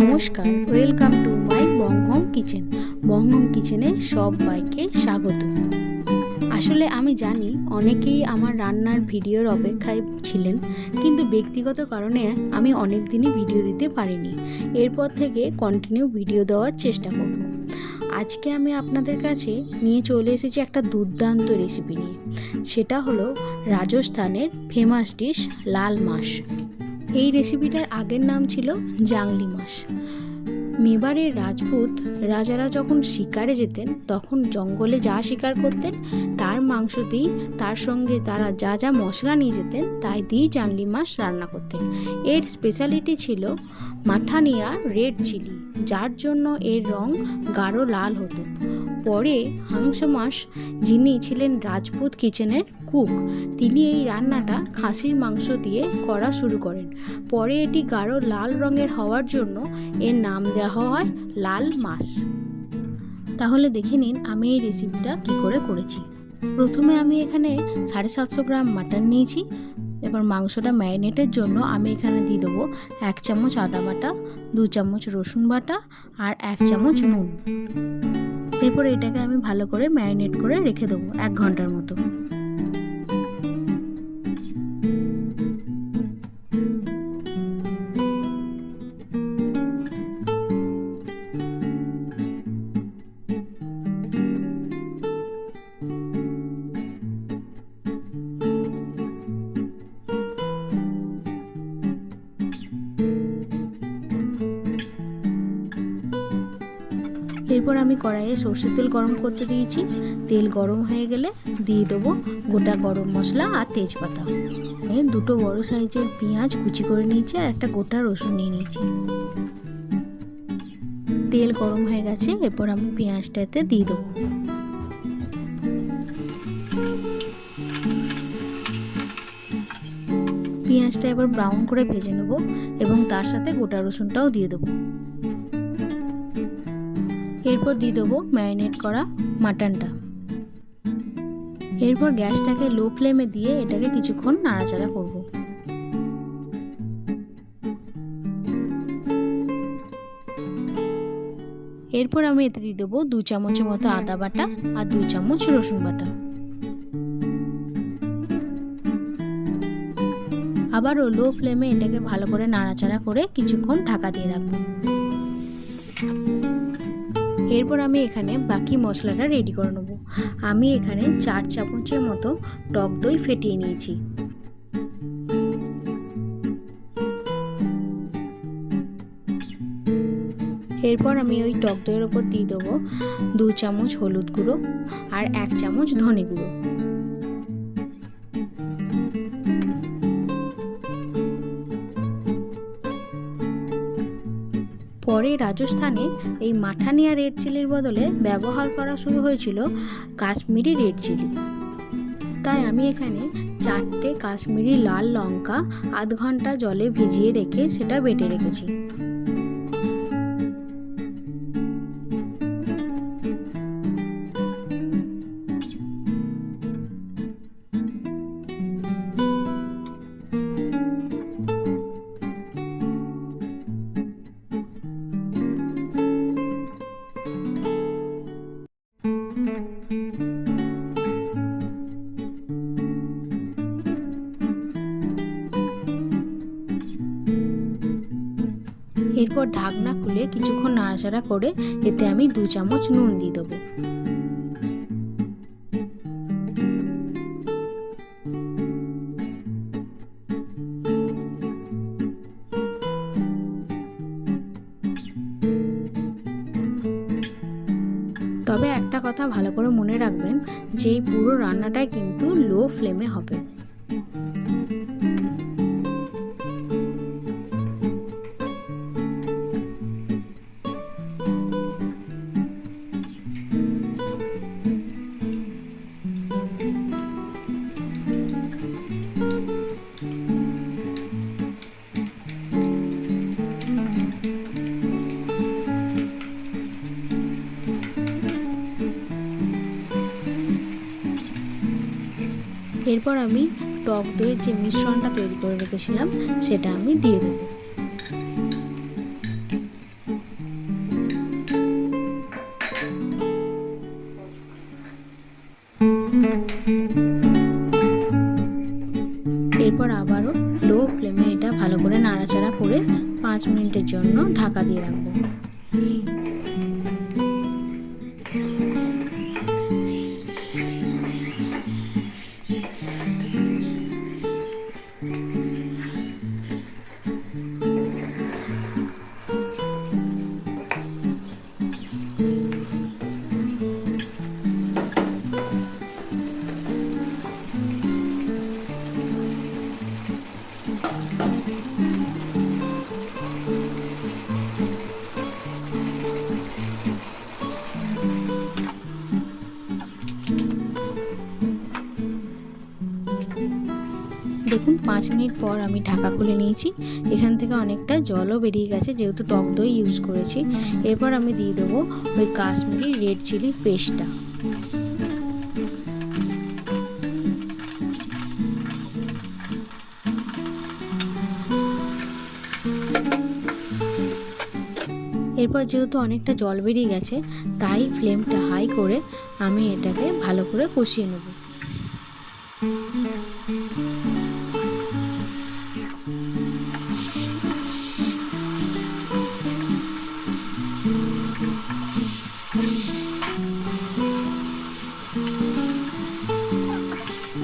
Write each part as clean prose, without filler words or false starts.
নমস্কার, welcome to my বংহম kitchen. বংহম কিচেনে সবাইকে স্বাগত। আসলে আমি জানি অনেকেই আমার রান্নার ভিডিওর অপেক্ষায় ছিলেন, কিন্তু ব্যক্তিগত কারণে আমি অনেক দিনই ভিডিও দিতে পারিনি। এরপর থেকে কন্টিনিউ ভিডিও দেওয়ার চেষ্টা করব। আজকে আমি আপনাদের কাছে নিয়ে চলে এসেছি একটা দুর্দান্ত রেসিপি নিয়ে। সেটা হলো রাজস্থানের ফেমাস ডিশ লাল মাছ। এই রেসিপিটার আগের নাম ছিল জাংলি মাছ। মেবারের রাজপুত রাজারা যখন শিকারে যেতেন তখন জঙ্গলে যা শিকার করতেন তার মাংস দিয়েই, তার সঙ্গে তারা যা যা মশলা নিয়ে যেতেন তাই দিয়েই জাংলি মাছ রান্না করতেন। এর স্পেশালিটি ছিল মাঠানিয়া রেড চিলি, যার জন্য এর রং গাঢ় লাল হতো। পরে হাংস মাছ, যিনি ছিলেন রাজপুত কিচেনের কুক, তিনি এই রান্নাটা খাসির মাংস দিয়ে করা শুরু করেন। পরে এটি গাঢ় লাল রঙের হওয়ার জন্য এর নাম দেওয়া হয় লাল মাছ। তাহলে দেখে নিন আমি এই রেসিপিটা কি করে করেছি। প্রথমে আমি এখানে 750 গ্রাম মাটন নিয়েছি। এবার মাংসটা ম্যারিনেটের জন্য আমি এখানে দিয়ে দেবো 1 চামচ আদা বাটা, 2 চামচ রসুন বাটা আর 1 চামচ নুন। এরপর এটাকে আমি ভালো করে ম্যারিনেট করে রেখে দেবো 1 ঘন্টার মতো। এরপর আমি কড়াইয়ে সরষের তেল গরম করতে দিয়েছি। তেল গরম হয়ে গেলে দিয়ে দেবো গোটা গরম মশলা আর তেজপাতা। দুটো বড় সাইজের পেঁয়াজ কুচি করে নিয়েছি আর একটা গোটা রসুন নিয়ে নিয়েছি। তেল গরম হয়ে গেছে, এরপর আমি পেঁয়াজটাতে দিয়ে দেবো। পেঁয়াজটা এবার ব্রাউন করে ভেজে নেব এবং তার সাথে গোটা রসুনটাও দিয়ে দেবো। এরপর দিয়ে দেবো ম্যারিনেট করা মাটনটা। এরপর গ্যাসটাকে লো ফ্লেমে দিয়ে এটাকে কিছুক্ষণ নাড়াচাড়া করব। এরপর আমি এতে দিয়ে দেবো 2 চামচের মতো আদা বাটা আর 2 চামচ রসুন বাটা। আবারও লো ফ্লেমে এটাকে ভালো করে নাড়াচাড়া করে কিছুক্ষণ ঢাকা দিয়ে রাখবো। এরপর আমি এখানে বাকি মশলাটা রেডি করে নেব। আমি এখানে 4 চামচের মতো টক দই ফেটিয়ে নিয়েছি। এরপর আমি ওই টক দইয়ের ওপর দিয়ে দেবো 2 চামচ হলুদ গুঁড়ো আর 1 চামচ ধনে গুঁড়ো। পরে রাজস্থানে এই মাঠানিয়া রেড চিলির বদলে ব্যবহার করা শুরু হয়েছিল কাশ্মীরি রেড চিলি। তাই আমি এখানে 4টে কাশ্মীরি লাল লঙ্কা আধ ঘন্টা জলে ভিজিয়ে রেখে সেটা বেটে রেখেছি। এরপর ঢাকনা খুলে কিছুক্ষণ নাড়াচাড়া করে এতে আমি 2 চামচ নুন দিয়ে দেবো। তবে একটা কথা ভালো করে মনে রাখবেন যে এই পুরো রান্নাটাই কিন্তু লো ফ্লেমে হবে। এরপর আমি টক দইয়ের যে মিশ্রণটা তৈরি করে রেখেছিলাম সেটা আমি দিয়ে দেব। এরপর আবারও লো ফ্লেমে এটা ভালো করে নাড়াচাড়া করে 5 মিনিটের জন্য ঢাকা দিয়ে রাখবো। দেখুন 5 মিনিট পর আমি ঢাকা খুলে নিয়েছি। এখান থেকে অনেকটা জলও বেরিয়ে গেছে, যেহেতু টক দই ইউজ করেছি। এরপর আমি দিয়ে দেবো ওই কাশ্মীরি রেড চিলি পেস্টটা। এরপর যেহেতু অনেকটা জল বেরিয়ে গেছে, তাই ফ্লেমটা হাই করে আমি এটাকে ভালো করে কষিয়ে নেব।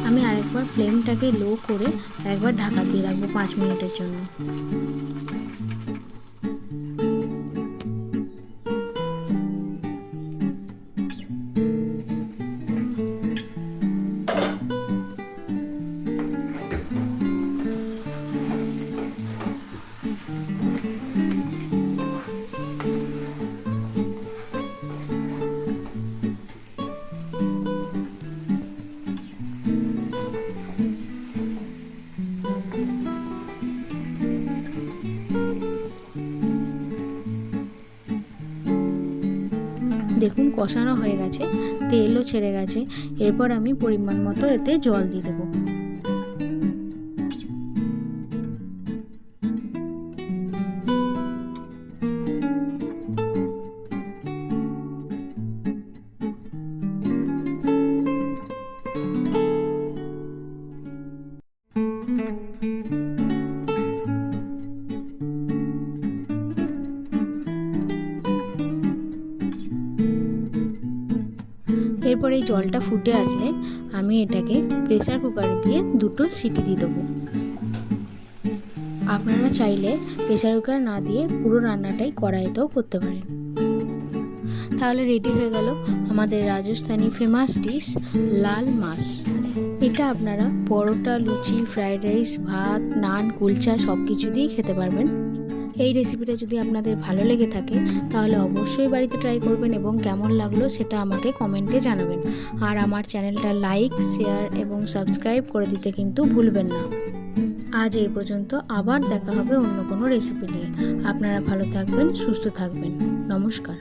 আমি আরেকবার ফ্লেমটাকে লো করে একবার ঢাকা দিয়ে রাখবো 5 মিনিটের জন্য। দেখুন কষানো হয়ে গেছে, তেলও ছেড়ে গেছে। এরপর আমি পরিমাণ মতো এতে জল দিয়ে দেবো। এরপর এই জলটা ফুটে আসলে আমি এটাকে প্রেসার কুকারে দিয়ে 2টো সিটি দিয়ে দেবো। আপনারা চাইলে প্রেসার কুকার না দিয়ে পুরো রান্নাটাই কড়াইতেও করতে পারেন। তাহলে রেডি হয়ে গেল আমাদের রাজস্থানী ফেমাস ডিশ লাল মাছ। এটা আপনারা পরোটা, লুচি, ফ্রাইড রাইস, ভাত, নান, কুলচা সব কিছু দিয়েই খেতে পারবেন। এই রেসিপিটা যদি আপনাদের ভালো লেগে থাকে তাহলে অবশ্যই বাড়িতে ট্রাই করবেন এবং কেমন লাগলো সেটা আমাকে কমেন্টে জানাবেন। আর আমার চ্যানেলটা লাইক, শেয়ার এবং সাবস্ক্রাইব করে দিতে কিন্তু ভুলবেন না। আজ এই পর্যন্ত, আবার দেখা হবে অন্য কোনো রেসিপি নিয়ে। আপনারা ভালো থাকবেন, সুস্থ থাকবেন। নমস্কার।